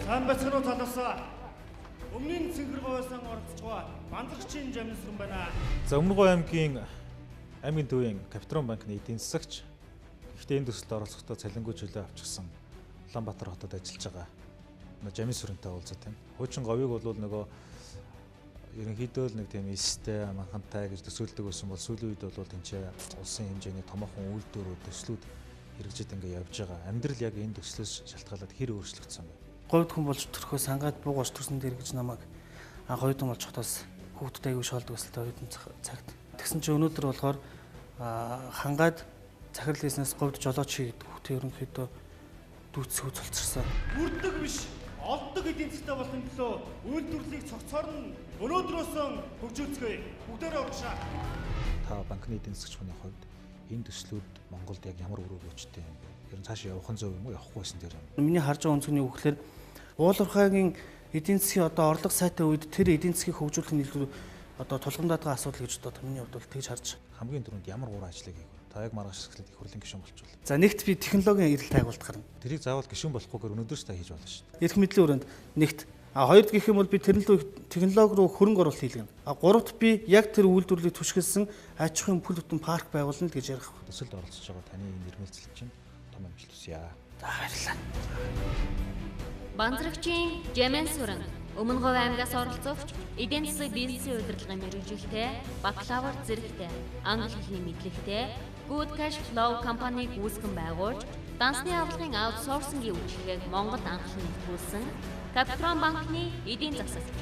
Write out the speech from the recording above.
Сайн бацхан уу талаасаа өмнгийн цэнхэргөөсөн орцгоо мандрагчийн жамин сүрэн байна. За Өмнөгов аймгийн төвийн Капитрон банкны эдийн засагч гэхдээ энэ төсөлд оролцохдоо цалингүй чөлөө авчихсан Улаанбаатар хотод ажиллаж байгаа жамин сүрэнтэй уулзах тийм. Хуучин говийг бол нөгөө ерөнхийдөө л нэг тийм эстэй манхантай гэж төсөөлдөг байсан бол сүүлийн үед бол тэнцээ улсын хэмжээний томоохон үйлдвэрүүд төслүүд хэрэгжиж ингээ явж байгаа. Амьдрал яг энэ төслөөс шалтгаалаад хэр өөрчлөгдсөн бэ? Говьд хүн болж төрөхөөс хангаад буугаж төрсөн дээр гэж намайг анх оюутан болж хотоос хүүхдэд аягүй шоолдог өсөлтөй оюутан цагт. Тэгсэн чинь өнөөдөр болохоор хангаад захирал хийснээс говьд жолооч хийгээд хүүхдээ ерөнхийдөө дүүцсүү цолцсон. Бүрддэг биш, олддог эдийн засгийн болсон төлөө үйлдвэрлэлийг цогцоор нь өнөөдрөөс хөгжүүлцгээе. Бүгдээрээ урагшаа. Та банкны эдийн засгч хүний хувьд энэ төслүүд Монголд яг ямар үр өгөөжтэй юм бэ? Ер нь цаашаа явах нь зөв юм уу, явахгүйсэн дээр юм. Миний харж байгаа онцгой нь үгээр уулуурхайгийн эдийн засгийн одоо орлого сайтай үед тэр эдийн засгийг хөгжүүлэх нь илүү одоо тулгамдаад байгаа асуудал гэж одоо миний хувьд бол тэгж харж. Хамгийн түрүүнд ямар гурван ажлыг хийв? Та яг маргааш хэсгэлд их хурлын гишүүн болчихвол. За нэгт би технологийн эрэлт байгуулалт гарна. Тэрийг заавал гишүүн болохгүйгээр өнөөдөр ч та хийж болно шүү дээ. Эрх мэдлийн өрөөнд нэгт хоёрд гэх юм бол би технологи руу хөрөнгө оруулалт хийлгэнэ. Гуравт би яг тэр үйлдвэрлэлийг түшгэлсэн аж ахуйн бүл бүтэн парк байгуулна гэж ярих. Төсөлд оролцож байгаа таны нэрмэлцэл чинь том амжилт хүсье. За баярлалаа. Банзрагчийн Жамин сүрэн Өмнөгов аймгаас оролцогч эдийн засаг бизнесийн удирдлагын мэргэжилтэй, бакалавр зэрэгтэй, англи хэлний мэдлэгтэй Good Cash Flow компаниг үүсгэн байгуулж, дансны авлагын аутсорсингийн үйлчилгээг Монголд анхлан нэтгүүлсэн Капитрон банкны эдийн засагч.